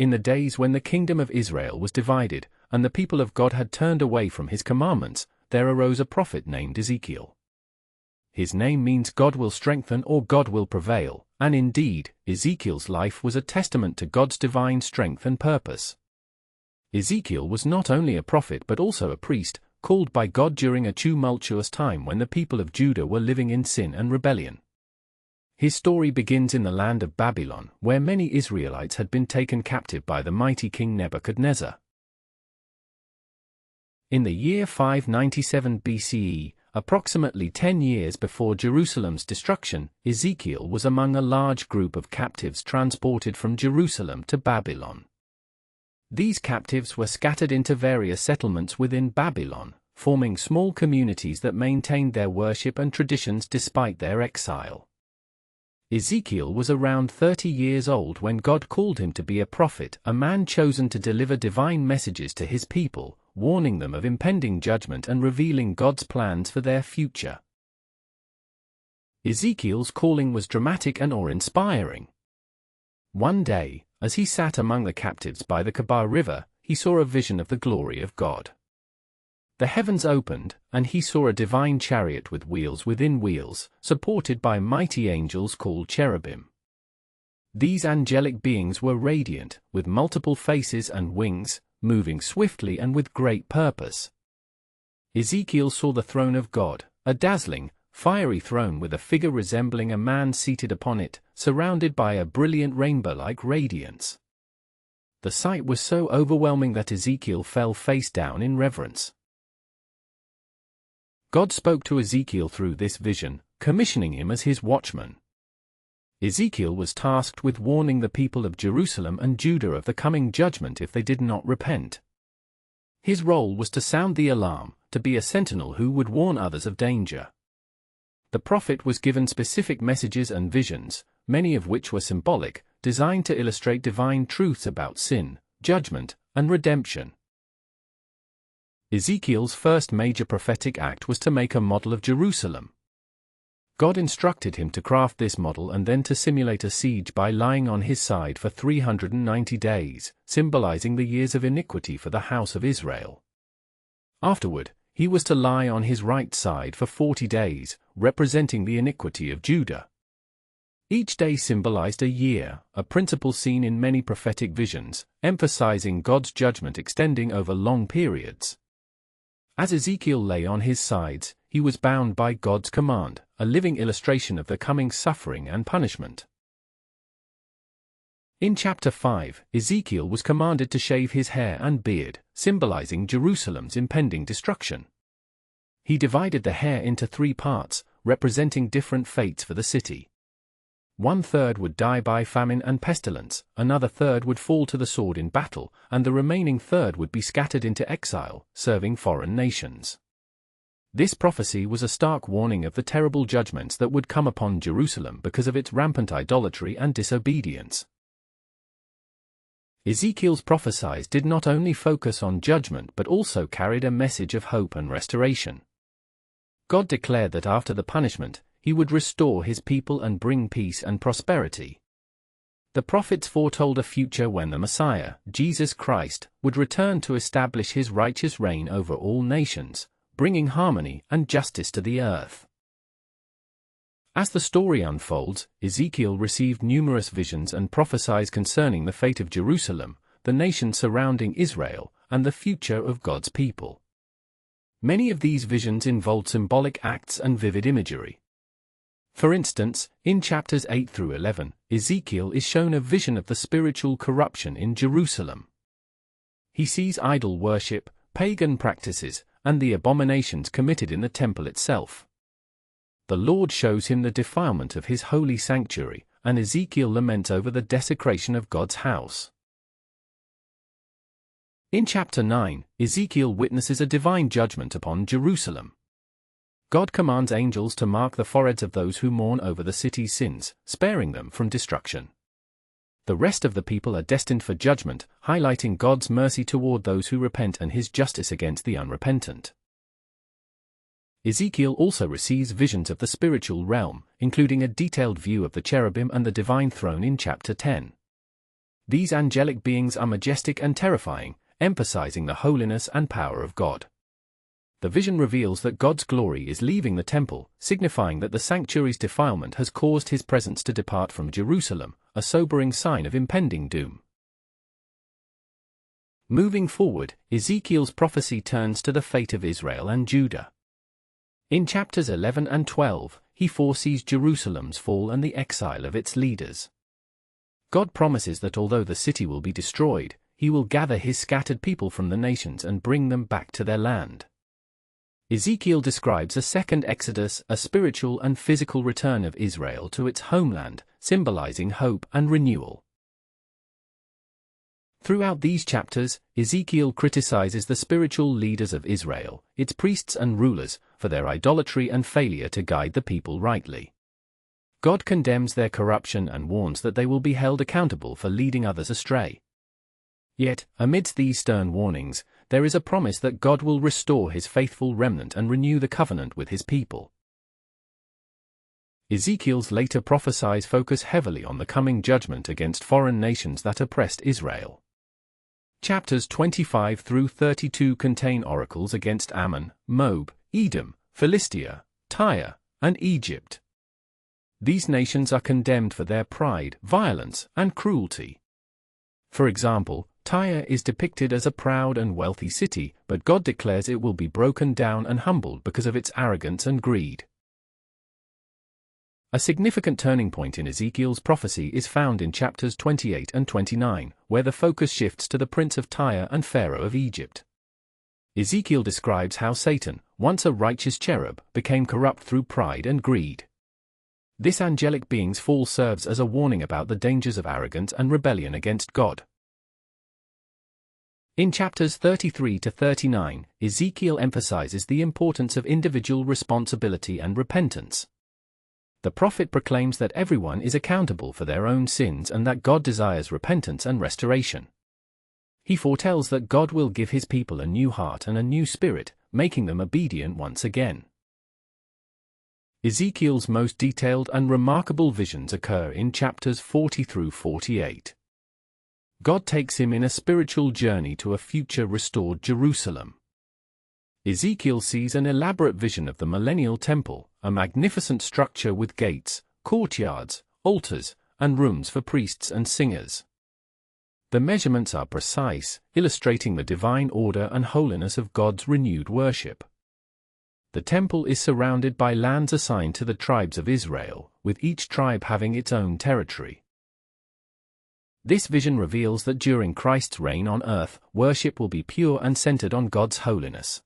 In the days when the kingdom of Israel was divided, and the people of God had turned away from his commandments, there arose a prophet named Ezekiel. His name means God will strengthen or God will prevail, and indeed, Ezekiel's life was a testament to God's divine strength and purpose. Ezekiel was not only a prophet but also a priest, called by God during a tumultuous time when the people of Judah were living in sin and rebellion. His story begins in the land of Babylon, where many Israelites had been taken captive by the mighty king Nebuchadnezzar. In the year 597 BCE, approximately 10 years before Jerusalem's destruction, Ezekiel was among a large group of captives transported from Jerusalem to Babylon. These captives were scattered into various settlements within Babylon, forming small communities that maintained their worship and traditions despite their exile. Ezekiel was around 30 years old when God called him to be a prophet, a man chosen to deliver divine messages to his people, warning them of impending judgment and revealing God's plans for their future. Ezekiel's calling was dramatic and awe-inspiring. One day, as he sat among the captives by the Kebar River, he saw a vision of the glory of God. The heavens opened, and he saw a divine chariot with wheels within wheels, supported by mighty angels called cherubim. These angelic beings were radiant, with multiple faces and wings, moving swiftly and with great purpose. Ezekiel saw the throne of God, a dazzling, fiery throne with a figure resembling a man seated upon it, surrounded by a brilliant rainbow-like radiance. The sight was so overwhelming that Ezekiel fell face down in reverence. God spoke to Ezekiel through this vision, commissioning him as his watchman. Ezekiel was tasked with warning the people of Jerusalem and Judah of the coming judgment if they did not repent. His role was to sound the alarm, to be a sentinel who would warn others of danger. The prophet was given specific messages and visions, many of which were symbolic, designed to illustrate divine truths about sin, judgment, and redemption. Ezekiel's first major prophetic act was to make a model of Jerusalem. God instructed him to craft this model and then to simulate a siege by lying on his side for 390 days, symbolizing the years of iniquity for the house of Israel. Afterward, he was to lie on his right side for 40 days, representing the iniquity of Judah. Each day symbolized a year, a principle seen in many prophetic visions, emphasizing God's judgment extending over long periods. As Ezekiel lay on his sides, he was bound by God's command, a living illustration of the coming suffering and punishment. In chapter 5, Ezekiel was commanded to shave his hair and beard, symbolizing Jerusalem's impending destruction. He divided the hair into 3 parts, representing different fates for the city. 1/3 would die by famine and pestilence, another third would fall to the sword in battle, and the remaining third would be scattered into exile, serving foreign nations. This prophecy was a stark warning of the terrible judgments that would come upon Jerusalem because of its rampant idolatry and disobedience. Ezekiel's prophecies did not only focus on judgment but also carried a message of hope and restoration. God declared that after the punishment, he would restore his people and bring peace and prosperity. The prophets foretold a future when the Messiah, Jesus Christ, would return to establish his righteous reign over all nations, bringing harmony and justice to the earth. As the story unfolds, Ezekiel received numerous visions and prophesies concerning the fate of Jerusalem, the nation surrounding Israel, and the future of God's people. Many of these visions involved symbolic acts and vivid imagery. For instance, in chapters 8 through 11, Ezekiel is shown a vision of the spiritual corruption in Jerusalem. He sees idol worship, pagan practices, and the abominations committed in the temple itself. The Lord shows him the defilement of his holy sanctuary, and Ezekiel laments over the desecration of God's house. In chapter 9, Ezekiel witnesses a divine judgment upon Jerusalem. God commands angels to mark the foreheads of those who mourn over the city's sins, sparing them from destruction. The rest of the people are destined for judgment, highlighting God's mercy toward those who repent and his justice against the unrepentant. Ezekiel also receives visions of the spiritual realm, including a detailed view of the cherubim and the divine throne in chapter 10. These angelic beings are majestic and terrifying, emphasizing the holiness and power of God. The vision reveals that God's glory is leaving the temple, signifying that the sanctuary's defilement has caused his presence to depart from Jerusalem, a sobering sign of impending doom. Moving forward, Ezekiel's prophecy turns to the fate of Israel and Judah. In chapters 11 and 12, he foresees Jerusalem's fall and the exile of its leaders. God promises that although the city will be destroyed, he will gather his scattered people from the nations and bring them back to their land. Ezekiel describes a second exodus, a spiritual and physical return of Israel to its homeland, symbolizing hope and renewal. Throughout these chapters, Ezekiel criticizes the spiritual leaders of Israel, its priests and rulers, for their idolatry and failure to guide the people rightly. God condemns their corruption and warns that they will be held accountable for leading others astray. Yet, amidst these stern warnings, there is a promise that God will restore his faithful remnant and renew the covenant with his people. Ezekiel's later prophecies focus heavily on the coming judgment against foreign nations that oppressed Israel. Chapters 25 through 32 contain oracles against Ammon, Moab, Edom, Philistia, Tyre, and Egypt. These nations are condemned for their pride, violence, and cruelty. For example, Tyre is depicted as a proud and wealthy city, but God declares it will be broken down and humbled because of its arrogance and greed. A significant turning point in Ezekiel's prophecy is found in chapters 28 and 29, where the focus shifts to the prince of Tyre and Pharaoh of Egypt. Ezekiel describes how Satan, once a righteous cherub, became corrupt through pride and greed. This angelic being's fall serves as a warning about the dangers of arrogance and rebellion against God. In chapters 33 to 39, Ezekiel emphasizes the importance of individual responsibility and repentance. The prophet proclaims that everyone is accountable for their own sins and that God desires repentance and restoration. He foretells that God will give his people a new heart and a new spirit, making them obedient once again. Ezekiel's most detailed and remarkable visions occur in chapters 40 through 48. God takes him in a spiritual journey to a future restored Jerusalem. Ezekiel sees an elaborate vision of the millennial temple, a magnificent structure with gates, courtyards, altars, and rooms for priests and singers. The measurements are precise, illustrating the divine order and holiness of God's renewed worship. The temple is surrounded by lands assigned to the tribes of Israel, with each tribe having its own territory. This vision reveals that during Christ's reign on earth, worship will be pure and centered on God's holiness.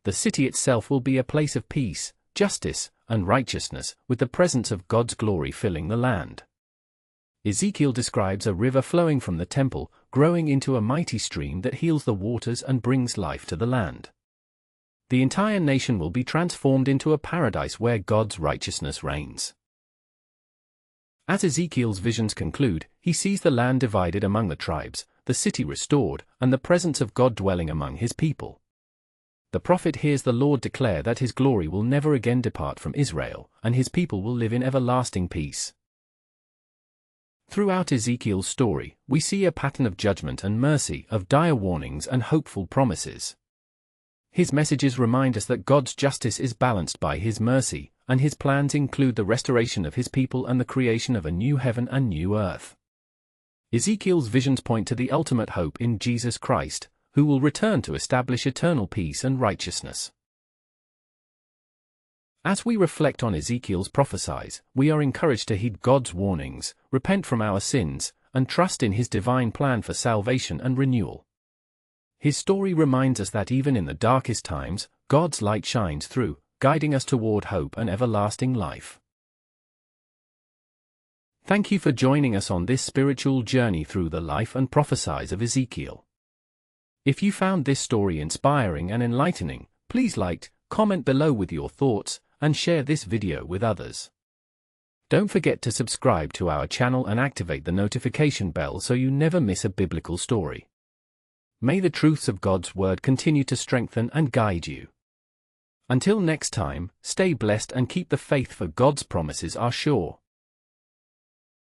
The city itself will be a place of peace, justice, and righteousness, with the presence of God's glory filling the land. Ezekiel describes a river flowing from the temple, growing into a mighty stream that heals the waters and brings life to the land. The entire nation will be transformed into a paradise where God's righteousness reigns. As Ezekiel's visions conclude, he sees the land divided among the tribes, the city restored, and the presence of God dwelling among his people. The prophet hears the Lord declare that his glory will never again depart from Israel, and his people will live in everlasting peace. Throughout Ezekiel's story, we see a pattern of judgment and mercy, of dire warnings and hopeful promises. His messages remind us that God's justice is balanced by his mercy, and his plans include the restoration of his people and the creation of a new heaven and new earth. Ezekiel's visions point to the ultimate hope in Jesus Christ, who will return to establish eternal peace and righteousness. As we reflect on Ezekiel's prophecies, we are encouraged to heed God's warnings, repent from our sins, and trust in his divine plan for salvation and renewal. His story reminds us that even in the darkest times, God's light shines through, guiding us toward hope and everlasting life. Thank you for joining us on this spiritual journey through the life and prophecies of Ezekiel. If you found this story inspiring and enlightening, please like, comment below with your thoughts, and share this video with others. Don't forget to subscribe to our channel and activate the notification bell so you never miss a biblical story. May the truths of God's Word continue to strengthen and guide you. Until next time, stay blessed and keep the faith, for God's promises are sure.